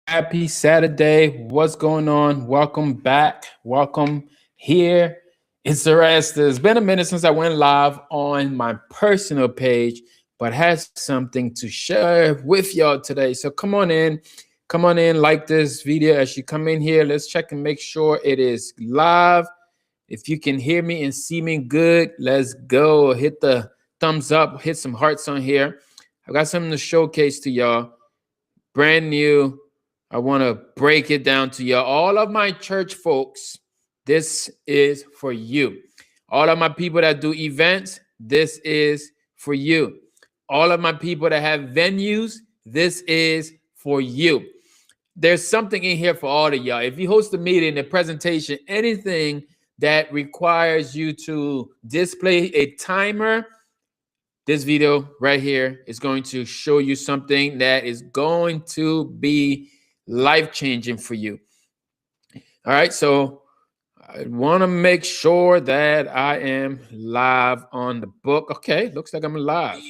Happy Saturday. What's going on? Welcome back. Welcome here. It's the rest. It's been a minute since I went live on my personal page, but had something to share with y'all today. So come on in, like this video as you come in here. Let's check and make sure it is live. If you can hear me and see me good, let's go. Hit the thumbs up, hit some hearts on here. I got something to showcase to y'all. Brand new. I want to break it down to you. All of my church folks, this is for you. All of my people that do events, this is for you. All of my people that have venues, this is for you. There's something in here for all of y'all. If you host a meeting, a presentation, anything that requires you to display a timer, this video right here is going to show you something that is going to be life-changing for you. All right, so I want to make sure that I am live on the book. Okay, looks like I'm live.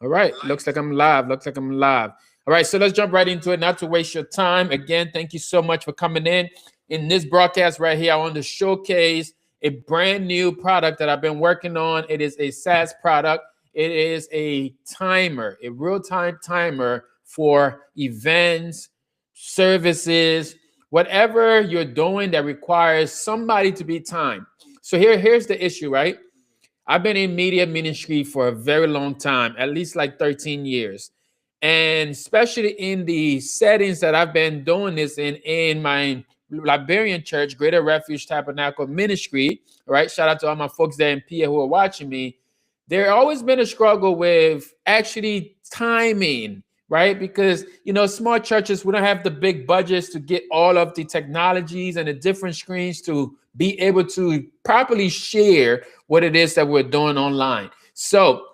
All right, looks like I'm live. All right, so let's jump right into it, not to waste your time. Again, thank you so much for coming in. In this broadcast right here, I want to showcase a brand new product that I've been working on. It is a SaaS product. It is a timer, a real-time timer for events, services, whatever you're doing that requires somebody to be timed. So here's the issue, right? I've been in media ministry for a very long time, at least like 13 years. And especially in the settings that I've been doing this in my Liberian church, Greater Refuge Tabernacle Ministry, right? Shout out to all my folks there in PA who are watching me. There always been a struggle with actually timing, right? Because, small churches, we don't have the big budgets to get all of the technologies and the different screens to be able to properly share what it is that we're doing online. So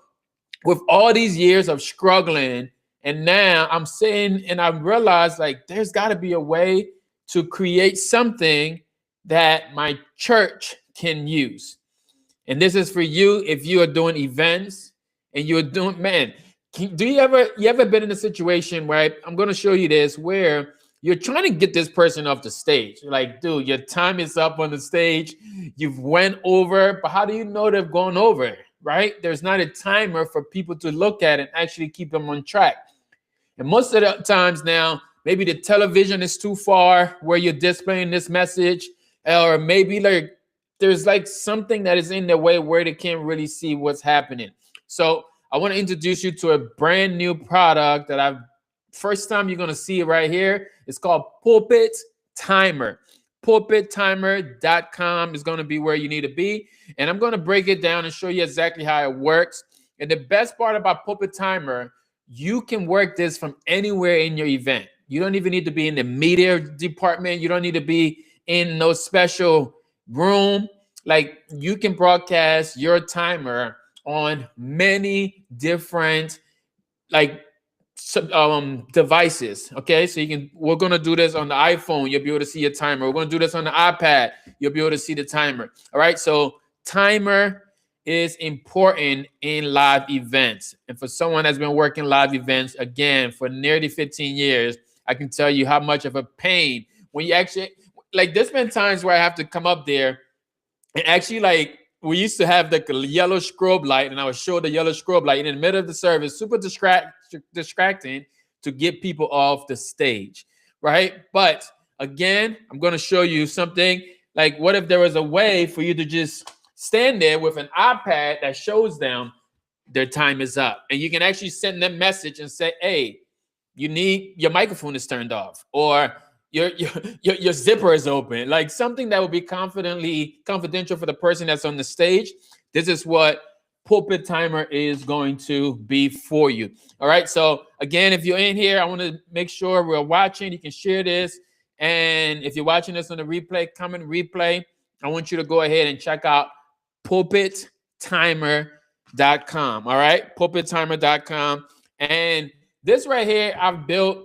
with all these years of struggling, and now I'm sitting and I realized like there's got to be a way to create something that my church can use. And this is for you if you are doing events and you're doing, do you ever been in a situation where I'm going to show you this, where you're trying to get this person off the stage? You're like, dude, your time is up on the stage. You've went over, but how do you know they've gone over, right? There's not a timer for people to look at and actually keep them on track. And most of the times now, maybe the television is too far where you're displaying this message, or maybe like there's like something that is in the way where they can't really see what's happening. So I want to introduce you to a brand new product that first time you're going to see it right here. It's called Pulpit Timer. Pulpittimer.com is going to be where you need to be. And I'm going to break it down and show you exactly how it works. And the best part about Pulpit Timer, you can work this from anywhere in your event. You don't even need to be in the media department. You don't need to be in no special room. Like, you can broadcast your timer on many different devices. Okay, so we're gonna do this on the iPhone. You'll be able to see your timer. We're gonna do this on the iPad. You'll be able to see the timer. All right, so timer is important in live events. And for someone that's been working live events, again, for nearly 15 years, I can tell you how much of a pain when you actually, like, there's been times where I have to come up there and actually, like, we used to have the yellow strobe light, and I would show the yellow strobe light in the middle of the service, super distracting to get people off the stage, right? But again, I'm going to show you something. Like, what if there was a way for you to just stand there with an iPad that shows them their time is up, and you can actually send them a message and say, hey, your microphone is turned off, or your zipper is open, like something that will be confidential for the person that's on the stage. This is what Pulpit Timer is going to be for you. All right, so again, if you're in here, I want to make sure we're watching. You can share this, and if you're watching this on the replay, comment replay, I want you to go ahead and check out pulpittimer.com. All right, pulpittimer.com. And this right here I've built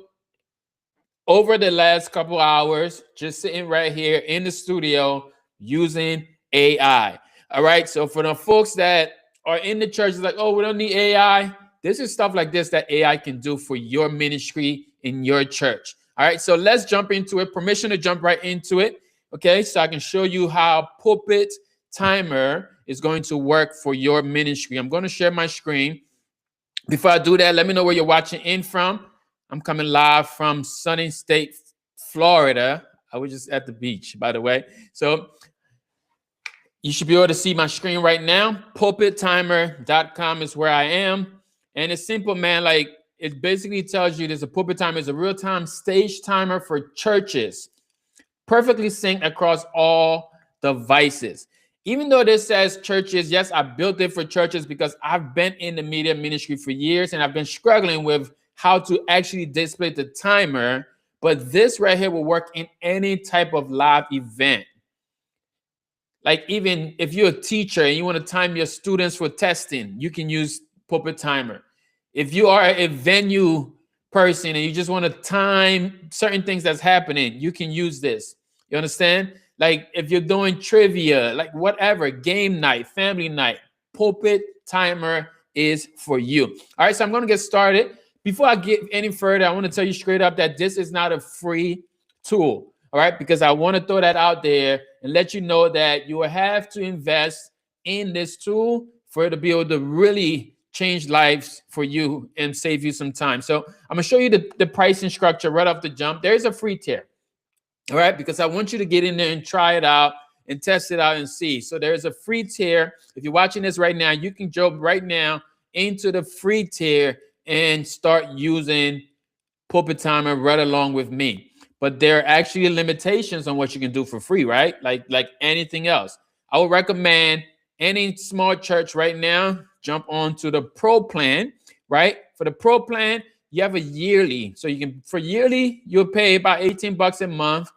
over the last couple hours, just sitting right here in the studio using AI. All right, so for the folks that are in the church, like, oh, we don't need AI. This is stuff like this that AI can do for your ministry in your church. All right, so let's jump into it. Permission to jump right into it. Okay, so I can show you how Pulpit Timer is going to work for your ministry. I'm going to share my screen. Before I do that, let me know where you're watching in from. I'm coming live from sunny state, Florida. I was just at the beach, by the way. So you should be able to see my screen right now. Pulpittimer.com is where I am. And it's simple, man. Like, it basically tells you there's a Pulpit Timer is a real-time stage timer for churches, perfectly synced across all devices. Even though this says churches, yes, I built it for churches because I've been in the media ministry for years and I've been struggling with how to actually display the timer. But this right here will work in any type of live event. Like, even if you're a teacher and you want to time your students for testing, you can use Pulpit Timer. If you are a venue person and you just want to time certain things that's happening, you can use this. You understand? Like, if you're doing trivia, like whatever, game night, family night, Pulpit Timer is for you. All right, so I'm going to get started. Before I get any further, I want to tell you straight up that this is not a free tool. All right, because I want to throw that out there and let you know that you will have to invest in this tool for it to be able to really change lives for you and save you some time. So I'm going to show you the pricing structure right off the jump. There's a free tier. All right, because I want you to get in there and try it out and test it out and see. So there's a free tier. If you're watching this right now, you can jump right now into the free tier and start using Pulpit Timer right along with me. But there are actually limitations on what you can do for free, right? Like anything else. I would recommend any small church right now, jump on to the Pro plan, right? For the Pro plan, you have a yearly. So you can, for yearly, you'll pay about $18 a month.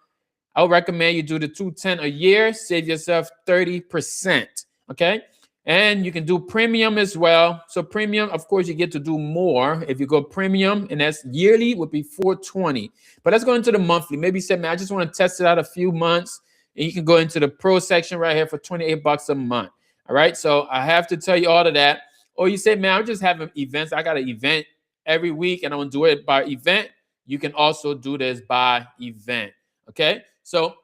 I would recommend you do the $210 a year, save yourself 30%, okay? And you can do premium as well. So premium, of course, you get to do more. If you go premium, and that's yearly, would be $420. But let's go into the monthly. Maybe you said, man, I just want to test it out a few months. And you can go into the pro section right here for $28 a month. All right. So I have to tell you all of that. Or you say, man, I'm just having events. I got an event every week and I want to do it by event. You can also do this by event. Okay. So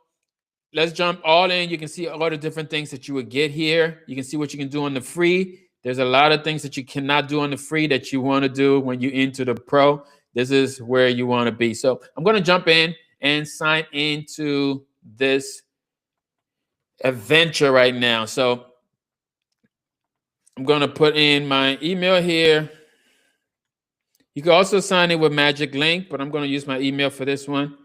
let's jump all in. You can see all the different things that you would get here. You can see what you can do on the free. There's a lot of things that you cannot do on the free that you want to do when you're into the pro. This is where you want to be. So I'm going to jump in and sign into this adventure right now. So I'm going to put in my email here. You can also sign in with Magic Link, but I'm going to use my email for this one.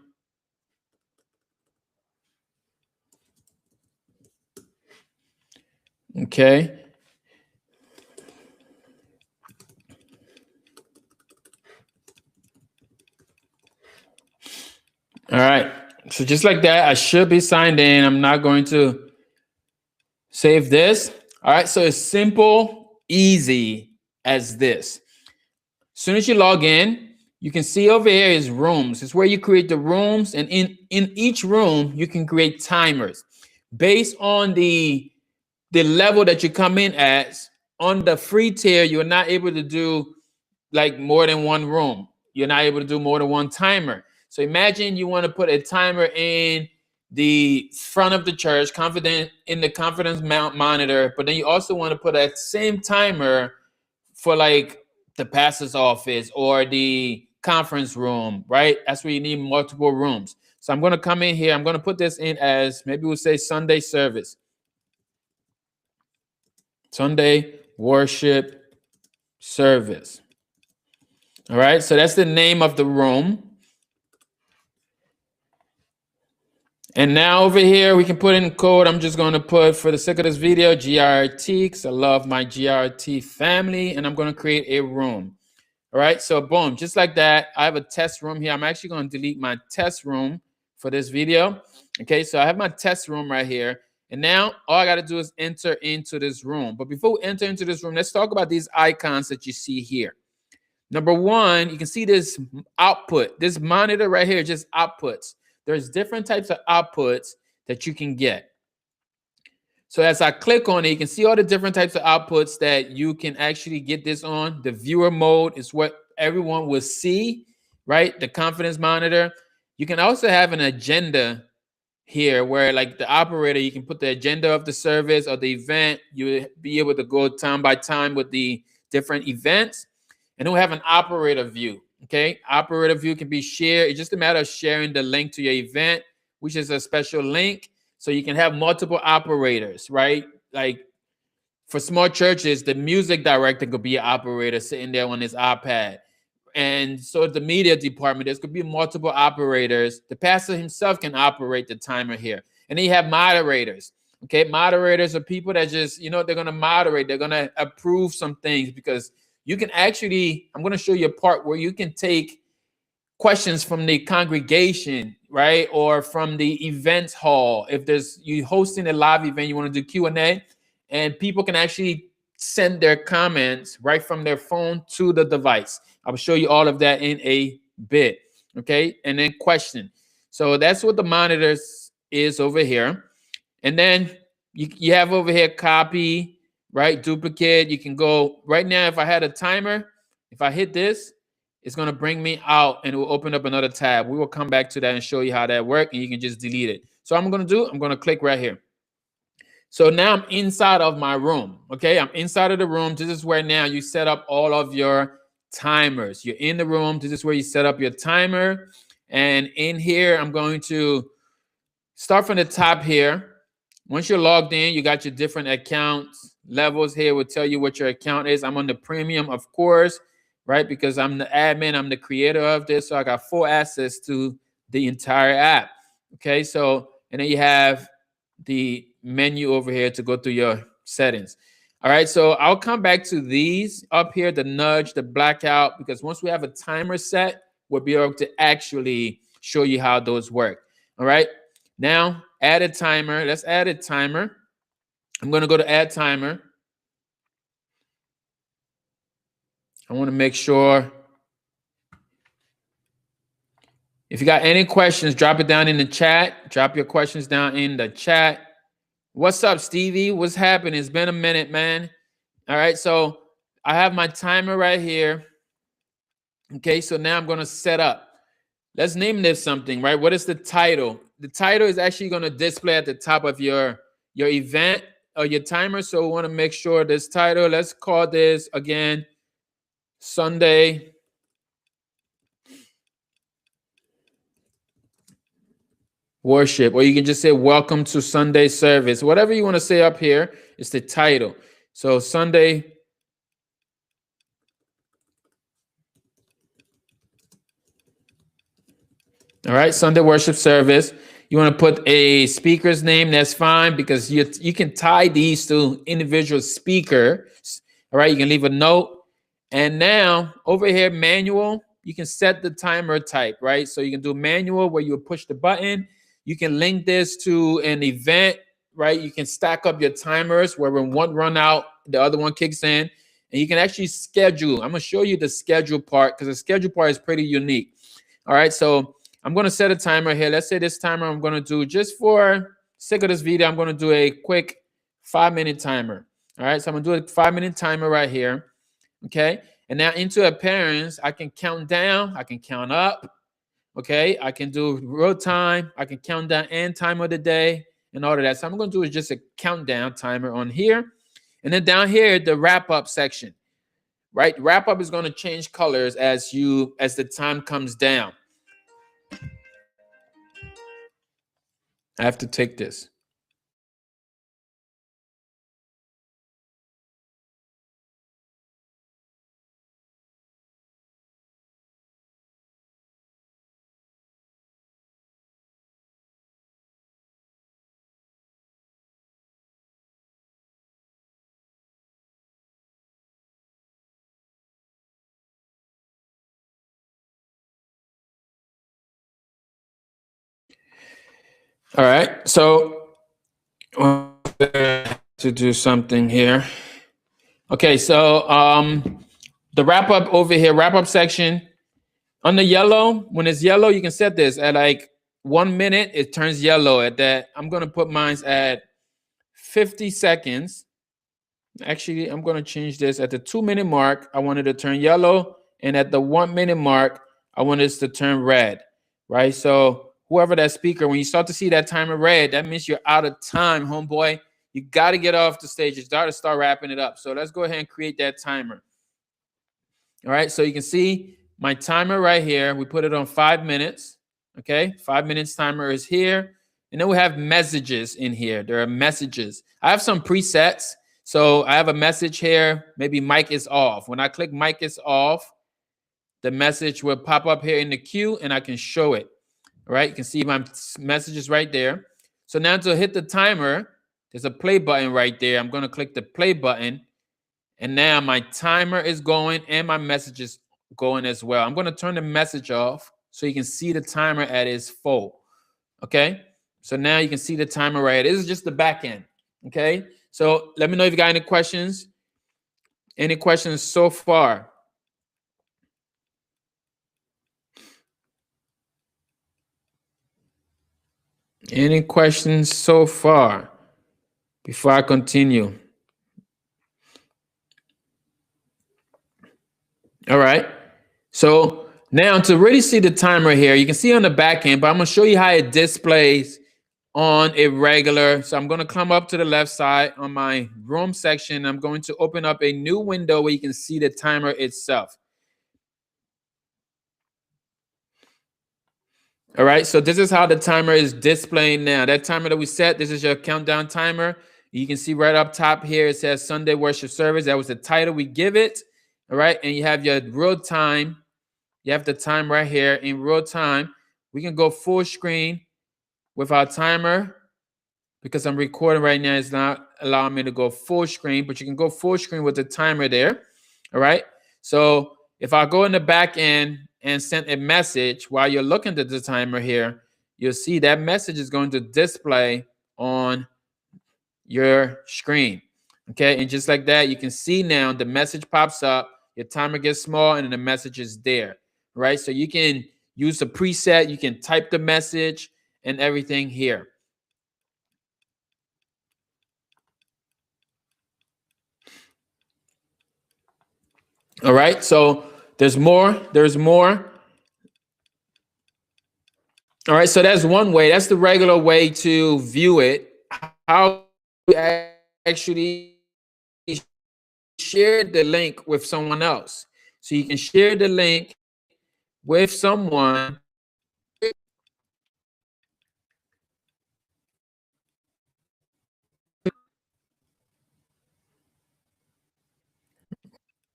Okay. All right. So just like that, I should be signed in. I'm not going to save this. All right. So it's simple, easy as this. As soon as you log in, you can see over here is rooms. It's where you create the rooms. And in each room, you can create timers based on the level that you come in as. On the free tier, you're not able to do like more than one room. You're not able to do more than one timer. So imagine you want to put a timer in the front of the church, in the confidence monitor, but then you also want to put that same timer for like the pastor's office or the conference room, right? That's where you need multiple rooms. So I'm going to come in here. I'm going to put this in as, maybe we'll say Sunday service. Sunday worship service. All right, so that's the name of the room. And now over here, we can put in code. I'm just going to put, for the sake of this video, GRT, because I love my GRT family, and I'm going to create a room. All right, so boom, just like that. I have a test room here. I'm actually going to delete my test room for this video. Okay, so I have my test room right here. And now all I got to do is enter into this room. But before we enter into this room, let's talk about these icons that you see here. Number one, you can see this output. This monitor right here just outputs. There's different types of outputs that you can get. So as I click on it, you can see all the different types of outputs that you can actually get this on. The viewer mode is what everyone will see, right? The confidence monitor. You can also have an agenda here where like the operator, you can put the agenda of the service or the event. You will be able to go time by time with the different events. And then we have an operator view. Okay, operator view can be shared. It's just a matter of sharing the link to your event, which is a special link. So you can have multiple operators, right? Like for small churches, the music director could be an operator sitting there on his iPad. And so the media department, there's could be multiple operators. The pastor himself can operate the timer here. And then you have moderators. Okay, moderators are people that just, they're going to moderate. They're going to approve some things because you can actually, I'm going to show you a part where you can take questions from the congregation, right? Or from the events hall. If you hosting a live event, you want to do Q&A, and people can actually send their comments right from their phone to the device. I'll show you all of that in a bit. Okay, and then question. So that's what the monitors is over here. And then you have over here copy, right? Duplicate. You can go right now. If I had a timer, if I hit this, it's going to bring me out and it will open up another tab. We will come back to that and show you how that works, and you can just delete it. So I'm going to click right here. So now I'm inside of my room. Okay, I'm inside of the room. This is where now you set up all of your timers. You're in the room. This is where you set up your timer. And in here, I'm going to start from the top here. Once you're logged in, you got your different accounts. Levels here will tell you what your account is. I'm on the premium, of course, right? Because I'm the admin, I'm the creator of this. So I got full access to the entire app. Okay, so, and then you have the menu over here to go through your settings. All right, so I'll come back to these up here, the nudge, the blackout, because once we have a timer set, we'll be able to actually show you how those work. All right, now add a timer. Let's add a timer. I'm going to go to add timer. I want to make sure. If you got any questions, drop it down in the chat. Drop your questions down in the chat. What's up, Stevie? What's happening? It's been a minute, man. All right, so I have my timer right here. Okay, so now I'm going to set up. Let's name this something, right? What is the title? The title is actually going to display at the top of your event or your timer. So we want to make sure this title, let's call this again, Sunday worship, or you can just say welcome to Sunday service. Whatever you want to say up here is the title. So Sunday all right, Sunday worship service. You want to put a speaker's name, that's fine, because you can tie these to individual speakers. All right, you can leave a note. And now over here, manual, you can set the timer type, right? So you can do manual where you push the button. You can link this to an event, right? You can stack up your timers where when one run out, the other one kicks in. And you can actually schedule. I'm going to show you the schedule part because the schedule part is pretty unique. All right, so I'm going to set a timer here. Let's say this timer I'm going to do, just for sake of this video, I'm going to do a quick 5-minute timer. All right, so I'm going to do a 5-minute timer right here. Okay, and now into appearance, I can count down, I can count up. Okay, I can do real time, I can count down and time of the day and all of that. So I'm going to do is just a countdown timer on here. And then down here, the wrap up section, right? Wrap up is going to change colors as the time comes down. I have to take this. All right, so to do something here. Okay, so the wrap up over here, wrap up section. On the yellow, when it's yellow, you can set this at like 1 minute, it turns yellow at that. I'm gonna put mine at 50 seconds. Actually, I'm gonna change this at the 2-minute mark. I wanted to turn yellow, and at the 1 minute mark, I want this to turn red. right? So whoever that speaker, when you start to see that timer red, that means you're out of time, homeboy. You got to get off the stage. You start wrapping it up. So let's go ahead and create that timer. All right, so you can see my timer right here. We put it on 5 minutes. Okay, 5 minutes timer is here. And then we have messages in here. There are messages. I have some presets. So I have a message here. Maybe mic is off. When I click mic is off, the message will pop up here in the queue and I can show it. All right, you can see my messages right there. So now to hit the timer, there's a play button right there. I'm going to click the play button. And now my timer is going and my message is going as well. I'm going to turn the message off so you can see the timer at its full. Okay, so now you can see the timer right. This is just the back end. Okay, so let me know if you got any questions. Any questions so far? Any questions so far before I continue? All right. So now to really see the timer here, you can see on the back end, but I'm going to show you how it displays on a regular. So I'm going to come up to the left side on my room section. I'm going to open up a new window where you can see the timer itself. All right, so this is how the timer is displaying now. That timer that we set, this is your countdown timer. You can see right up top here, it says Sunday Worship Service. That was the title we give it. All right, and you have your real time. You have the time right here in real time. We can go full screen with our timer because I'm recording right now. It's not allowing me to go full screen, but you can go full screen with the timer there. All right, so if I go in the back end and send a message while you're looking at the timer here, you'll see that message is going to display on your screen. Okay, and just like that, you can see now the message pops up, your timer gets small, and then the message is there, right? So you can use the preset, you can type the message and everything here. All right, so there's more. All right, so that's one way. That's the regular way to view it. How you actually share the link with someone else. So you can share the link with someone.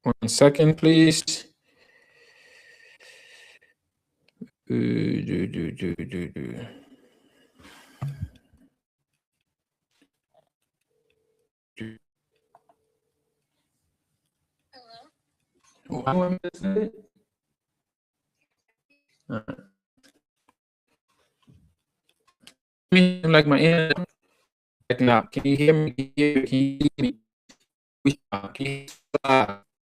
One second, please. Hello? Like my internet. Now, can you hear me? Can you hear me? Can you hear me?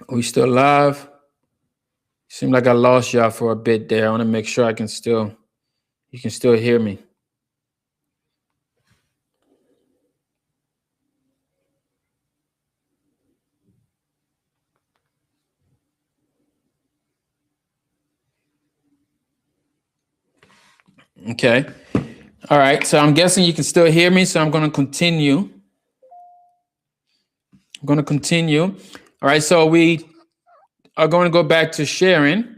We still live? Seemed like I lost y'all for a bit there. I want to make sure you can still hear me. Okay. All right. So I'm guessing you can still hear me. So I'm going to continue. All right. So we are going to go back to sharing.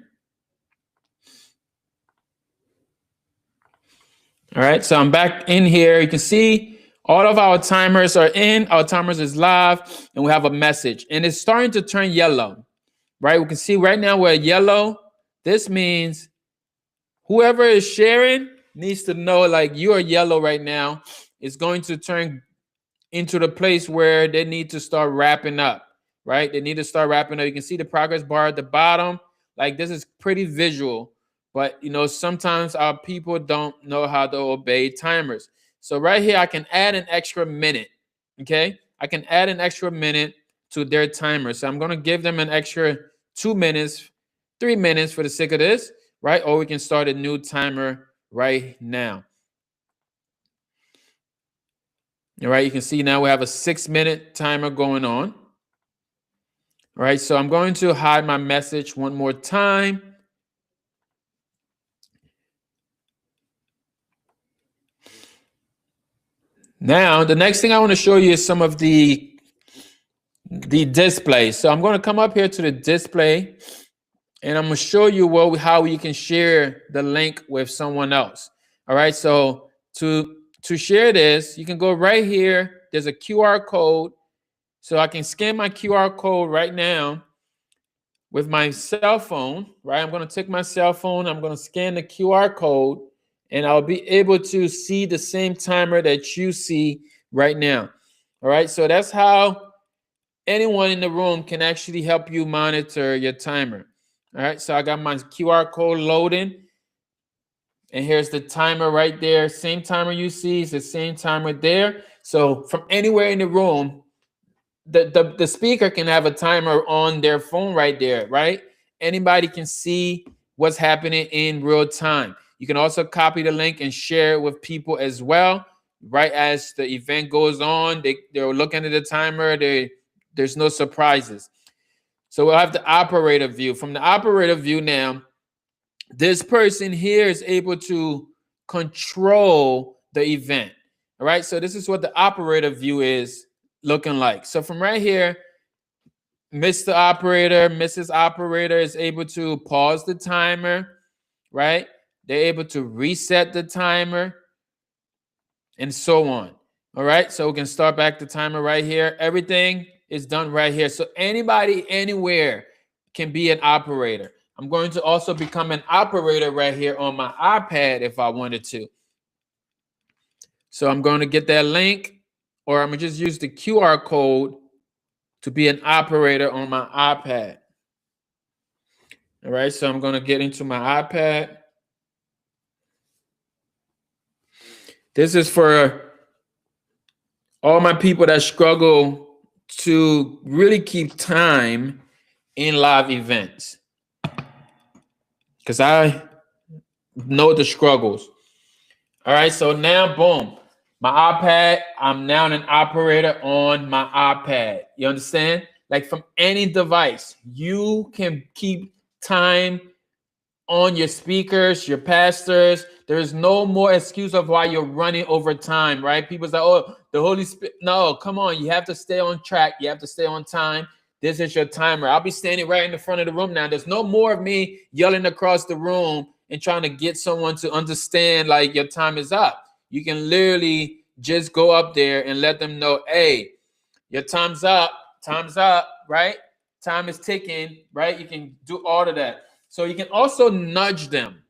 All right. So I'm back in here. You can see all of our timers are in. Our timers is live and we have a message and it's starting to turn yellow, right? We can see right now we're yellow. This means whoever is sharing needs to know like you are yellow right now. It's going to turn into the place where they need to start wrapping up, right? They need to start wrapping up. You can see the progress bar at the bottom. Like this is pretty visual, But sometimes our people don't know how to obey timers. So right here, I can add an extra minute. Okay, I can add an extra minute to their timer. So I'm going to give them an extra 2 minutes, 3 minutes for the sake of this, right? Or we can start a new timer right now. All right, you can see now we have a 6-minute timer going on. All right, so I'm going to hide my message one more time. Now, the next thing I want to show you is some of the display. So I'm going to come up here to the display, and I'm going to show you how you can share the link with someone else. All right, so to share this, you can go right here. There's a QR code. So I can scan my QR code right now with my cell phone, right? I'm going to take my cell phone. I'm going to scan the QR code, and I'll be able to see the same timer that you see right now. All right, so that's how anyone in the room can actually help you monitor your timer. All right, so I got my QR code loading, and here's the timer right there. Same timer you see is the same timer there. So from anywhere in the room, the speaker can have a timer on their phone right there, right? Anybody can see what's happening in real time. You can also copy the link and share it with people as well. Right as the event goes on, they're looking at the timer. There's no surprises. So we'll have the operator view. From the operator view now, this person here is able to control the event. All right, so this is what the operator view is looking like. So from right here, Mr. Operator, Mrs. Operator is able to pause the timer, right? They're able to reset the timer and so on. All right, so we can start back the timer right here. Everything is done right here. So anybody, anywhere can be an operator. I'm going to also become an operator right here on my iPad if I wanted to. So I'm going to get that link, or I'm going to just use the QR code to be an operator on my iPad. All right, so I'm going to get into my iPad. This is for all my people that struggle to really keep time in live events, because I know the struggles. All right, so now, boom, my iPad, I'm now an operator on my iPad. You understand? Like from any device, you can keep time on your speakers, your pastors. There's no more excuse of why you're running over time, right? People say, oh, the Holy Spirit. No, come on. You have to stay on track. You have to stay on time. This is your timer. I'll be standing right in the front of the room now. There's no more of me yelling across the room and trying to get someone to understand like your time is up. You can literally just go up there and let them know, hey, your time's up, right? Time is ticking, right? You can do all of that. So you can also nudge them.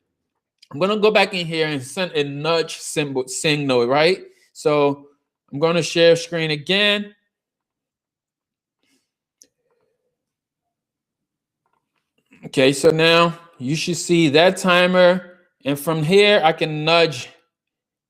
I'm going to go back in here and send a nudge signal, right? So I'm going to share screen again. Okay, so now you should see that timer. And from here, I can nudge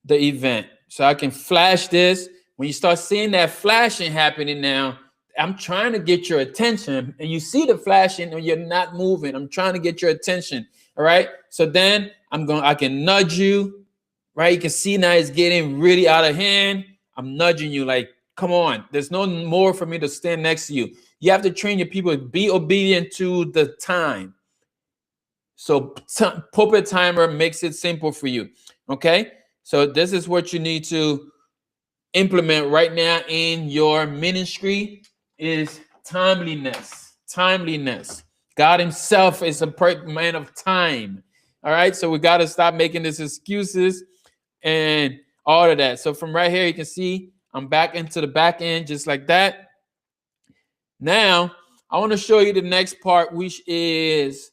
the event. So I can flash this. When you start seeing that flashing happening now, I'm trying to get your attention, and you see the flashing and you're not moving. I'm trying to get your attention. All right. So then I can nudge you, right? You can see now it's getting really out of hand. I'm nudging you like, come on. There's no more for me to stand next to you. You have to train your people to be obedient to the time. So Pulpit Timer makes it simple for you. Okay. So this is what you need to implement right now in your ministry is timeliness. Timeliness. God himself is a man of time. All right. So we got to stop making these excuses and all of that. So from right here, you can see I'm back into the back end just like that. Now, I want to show you the next part, which is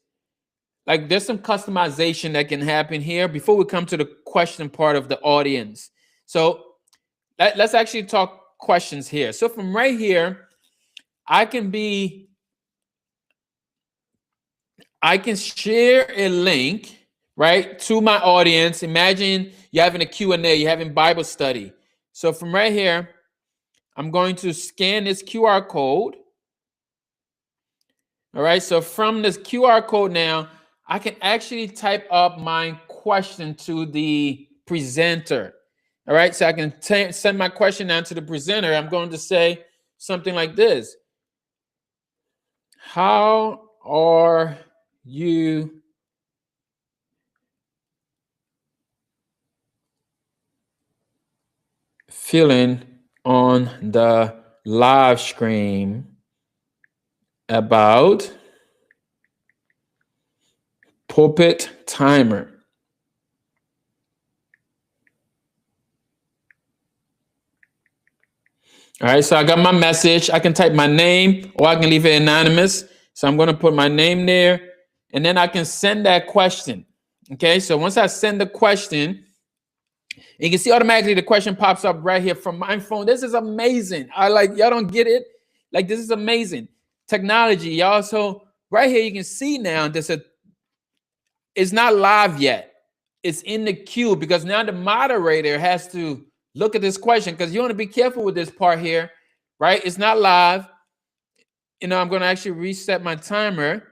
like there's some customization that can happen here before we come to the question part of the audience. So let's actually talk questions here. So from right here, I can share a link right, to my audience. Imagine you're having a Q&A, you're having Bible study. So from right here, I'm going to scan this QR code. All right, so from this QR code now, I can actually type up my question to the presenter. All right, so I can send my question down to the presenter. I'm going to say something like this. How are you feeling on the live stream about Pulpit Timer? All right, so I got my message. I can type my name or I can leave it anonymous. So I'm going to put my name there and then I can send that question. Okay, so once I send the question, you can see automatically the question pops up right here from my phone. This is amazing. Y'all don't get it. Like, this is amazing technology, y'all. So right here, you can see now it's not live yet. It's in the queue because now the moderator has to look at this question because you want to be careful with this part here, right? It's not live. I'm going to actually reset my timer.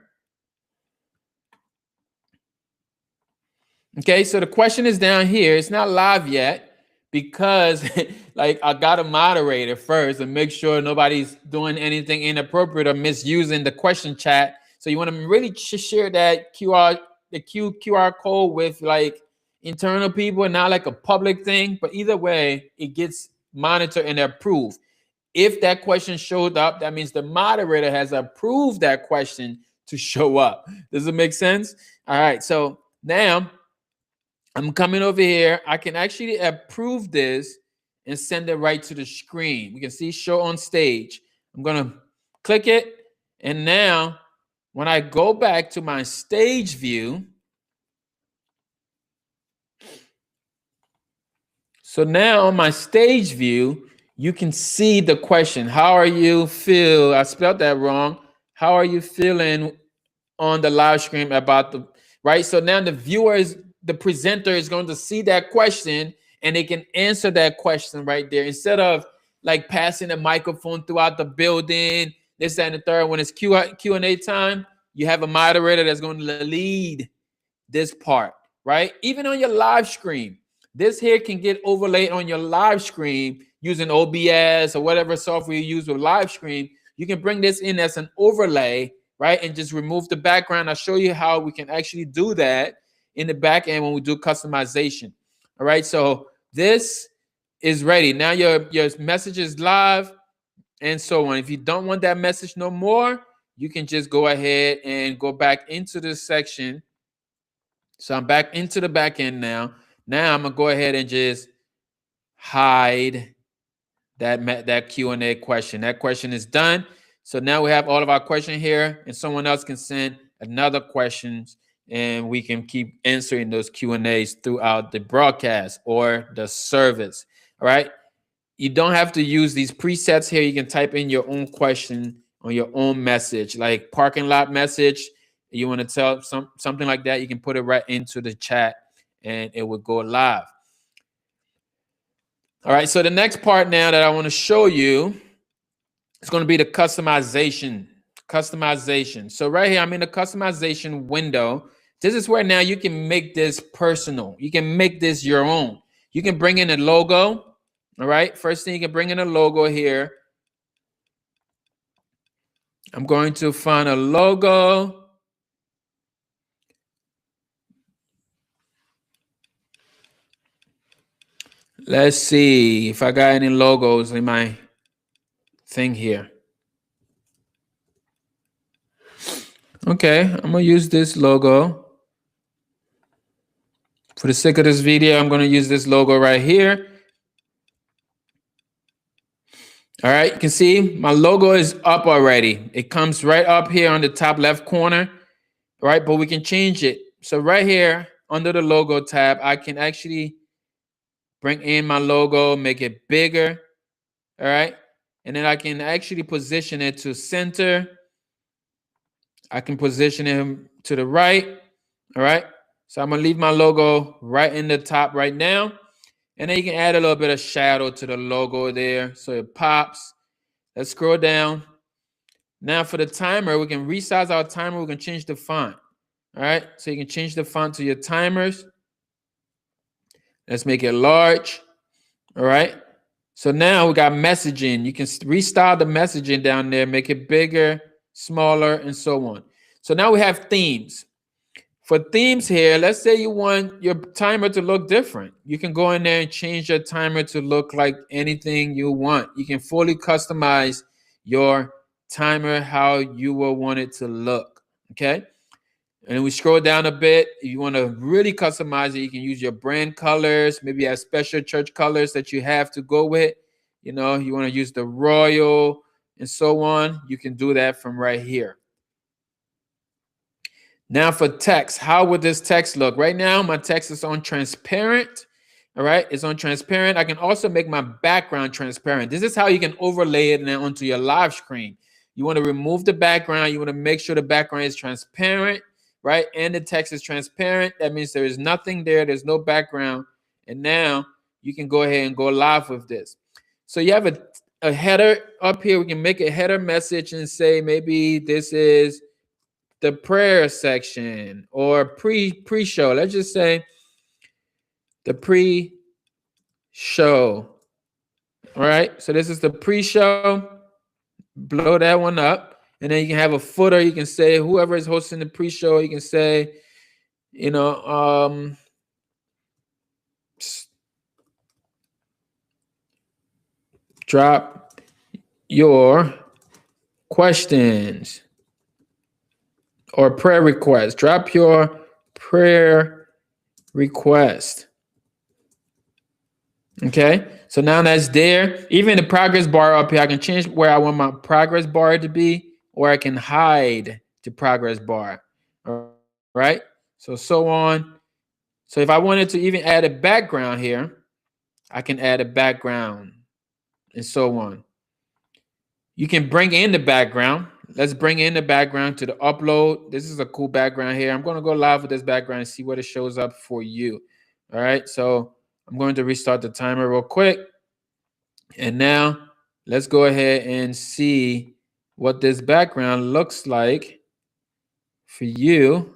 Okay, so the question is down here. It's not live yet because like I got a moderator first and make sure nobody's doing anything inappropriate or misusing the question chat. So you want to really share that QR code with like internal people and not like a public thing. But either way, it gets monitored and approved. If that question showed up, that means the moderator has approved that question to show up. Does it make sense? All right, so now I'm coming over here. I can actually approve this and send it right to the screen. We can see show on stage. I'm going to click it. And now when I go back to my stage view, so now on my stage view, you can see the question. How are you feel? I spelled that wrong. How are you feeling on the live stream about the, right? So now the presenter is going to see that question and they can answer that question right there instead of like passing the microphone throughout the building, this, that, and the third. When it's Q&A time, you have a moderator that's going to lead this part, right? Even on your live stream, this here can get overlaid on your live stream using OBS or whatever software you use with live stream. You can bring this in as an overlay, right? And just remove the background. I'll show you how we can actually do that in the back end when we do customization. All right, so this is ready. Now your message is live and so on. If you don't want that message no more, you can just go ahead and go back into this section. So I'm back into the back end now. Now I'm gonna go ahead and just hide that Q&A question. That question is done. So now we have all of our questions here, and someone else can send another questions, and we can keep answering those Q&As throughout the broadcast or the service. All right. You don't have to use these presets here. You can type in your own question on your own message, like parking lot message. You want to tell something like that, you can put it right into the chat and it will go live. All right, so the next part now that I want to show you is going to be the customization. So right here, I'm in the customization window. This is where now you can make this personal. You can make this your own. You can bring in a logo. All right, first thing, you can bring in a logo here. I'm going to find a logo. Let's see if I got any logos in my thing here. Okay, I'm gonna use this logo. For the sake of this video, I'm gonna use this logo right here. All right, you can see my logo is up already. It comes right up here on the top left corner, right? But we can change it. So right here under the logo tab, I can actually bring in my logo, make it bigger, all right? And then I can actually position it to center. I can position it to the right, all right? So I'm gonna leave my logo right in the top right now. And then you can add a little bit of shadow to the logo there so it pops. Let's scroll down. Now for the timer, we can resize our timer. We can change the font. All right, so you can change the font to your timers. Let's make it large. All right. So now we got messaging. You can restyle the messaging down there, make it bigger, smaller, and so on. So now we have themes. For themes here, let's say you want your timer to look different. You can go in there and change your timer to look like anything you want. You can fully customize your timer how you will want it to look. Okay. And we scroll down a bit. If you want to really customize it, you can use your brand colors. Maybe you have special church colors that you have to go with. You know, you want to use the royal and so on. You can do that from right here. Now for text, how would this text look? Right now, my text is on transparent. All right, it's on transparent. I can also make my background transparent. This is how you can overlay it now onto your live screen. You want to remove the background. You want to make sure the background is transparent, right? And the text is transparent. That means there is nothing there. There's no background. And now you can go ahead and go live with this. So you have a header up here. We can make a header message and say maybe this is the prayer section or pre-show. Let's just say the pre-show. All right. So this is the pre-show. Blow that one up. And then you can have a footer. You can say whoever is hosting the pre-show, you can say, you know, drop your questions or prayer request. Drop your prayer request. Okay, so now that's there. Even the progress bar up here, I can change where I want my progress bar to be, or I can hide the progress bar. All right, so on. So if I wanted to even add a background here, I can add a background and so on. You can bring in the background. Let's bring in the background to the upload. This is a cool background here. I'm going to go live with this background and see what it shows up for you. All right, so I'm going to restart the timer real quick. And now let's go ahead and see what this background looks like for you.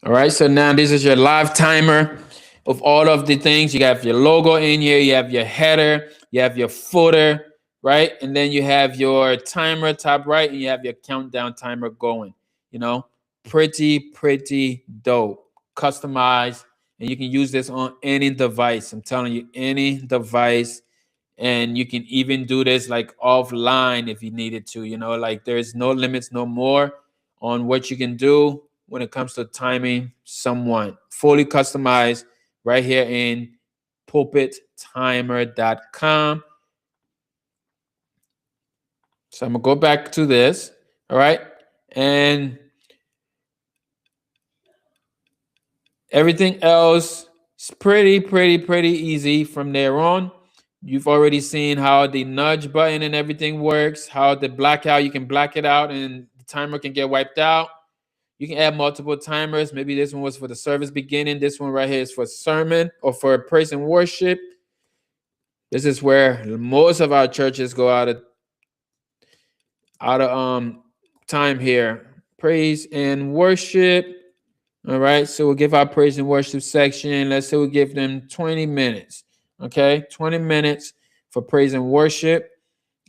All right, so now this is your live timer of all of the things. You have your logo in here, you have your header, you have your footer, right? And then you have your timer top right, and you have your countdown timer going. You know, pretty dope, customized, and you can use this on any device. I'm telling you, any device. And you can even do this like offline if you needed to. You know, like there's no limits no more on what you can do when it comes to timing someone. Fully customized right here in pulpittimer.com. So I'm gonna go back to this. All right, and everything else is pretty easy from there on. You've already seen how the nudge button and everything works, how the blackout, you can black it out and the timer can get wiped out. You can add multiple timers. Maybe this one was for the service beginning. This one right here is for sermon or for praise and worship. This is where most of our churches go out of time here. Praise and worship. All right. So we'll give our praise and worship section. Let's say we give them 20 minutes. Okay. 20 minutes for praise and worship.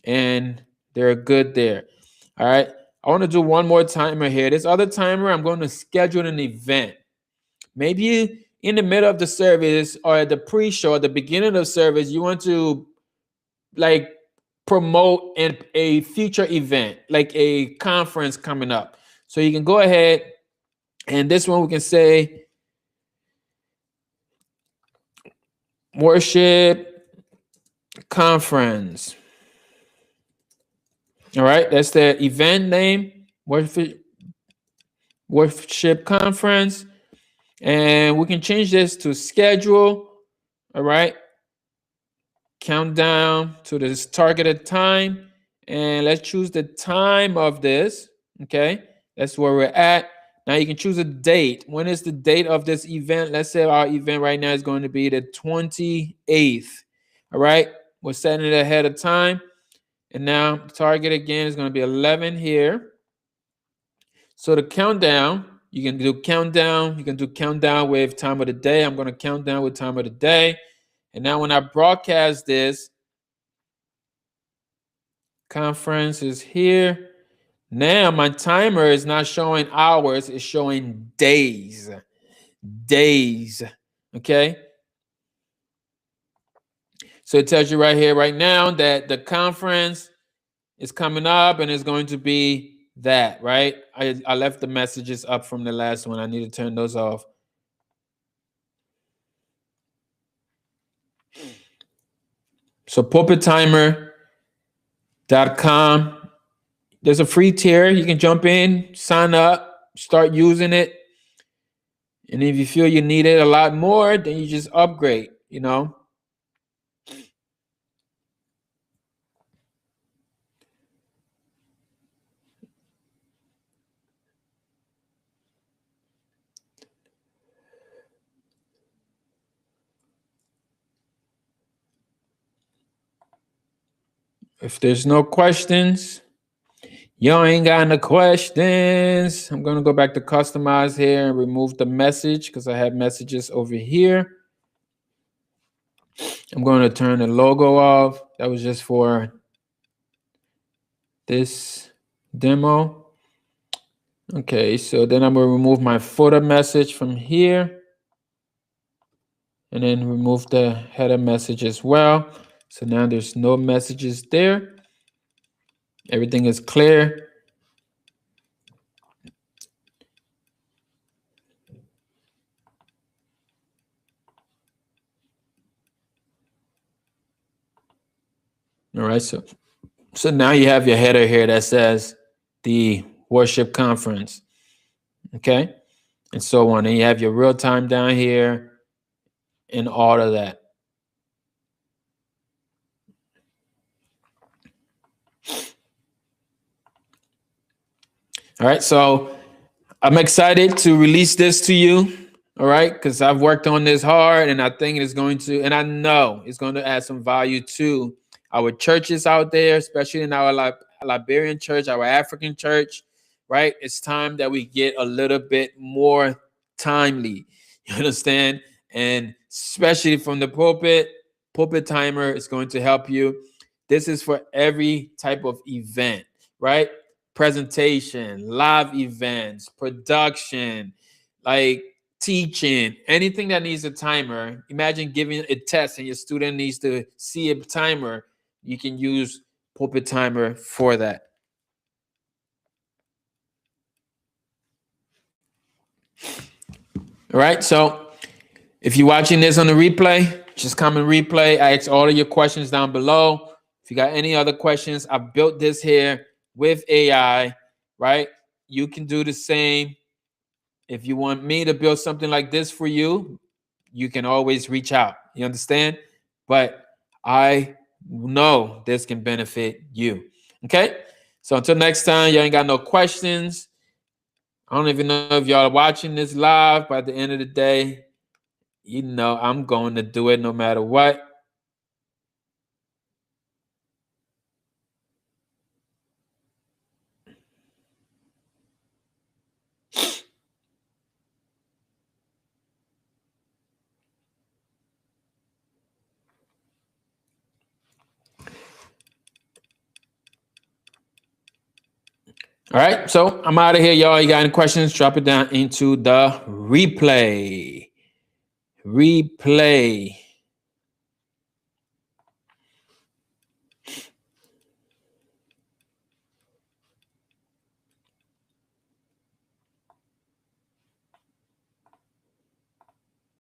And they're good there. All right. I want to do one more timer here. This other timer, I'm going to schedule an event. Maybe in the middle of the service or at the pre-show, at the beginning of the service, you want to like promote a future event, like a conference coming up. So you can go ahead and this one we can say worship conference. All right, that's the event name, worship conference. And we can change this to schedule. All right. count down to this targeted time, and let's choose the time of this. Okay, that's where we're at. Now you can choose a date. When is the date of this event? Let's say our event right now is going to be the 28th. All right, we're setting it ahead of time. And now the target again is going to be 11 here. So the countdown, you can do countdown. You can do countdown with time of the day. I'm going to count down with time of the day. And now when I broadcast this, conference is here. Now my timer is not showing hours, it's showing days. Days. Okay. So it tells you right here, right now, that the conference is coming up and it's going to be that, right? I left the messages up from the last one. I need to turn those off. So pulpittimer.com. There's a free tier. You can jump in, sign up, start using it. And if you feel you need it a lot more, then you just upgrade, you know. If there's no questions, y'all ain't got no questions. I'm going to go back to customize here and remove the message because I have messages over here. I'm going to turn the logo off. That was just for this demo. Okay, so then I'm going to remove my footer message from here. And then remove the header message as well. So now there's no messages there. Everything is clear. All right, so now you have your header here that says the worship conference. Okay, and so on. And you have your real time down here and all of that. All right, so I'm excited to release this to you. All right, because I've worked on this hard and I think it's going to, and I know it's going to add some value to our churches out there, especially in our Liberian church, our African church, right? It's time that we get a little bit more timely, you understand? And especially from the pulpit timer is going to help you. This is for every type of event, right? Presentation, live events, production, like teaching, anything that needs a timer. Imagine giving a test and your student needs to see a timer. You can use Pulpit Timer for that. All right, so if you're watching this on the replay, just comment replay. I ask all of your questions down below. If you got any other questions, I built this here with AI, right? You can do the same. If you want me to build something like this for you, you can always reach out. You understand? But I know this can benefit you. Okay? So until next time, y'all ain't got no questions. I don't even know if y'all are watching this live, but at the end of the day, you know I'm going to do it no matter what. All right, so I'm out of here, y'all. You got any questions? Drop it down into the replay. Replay.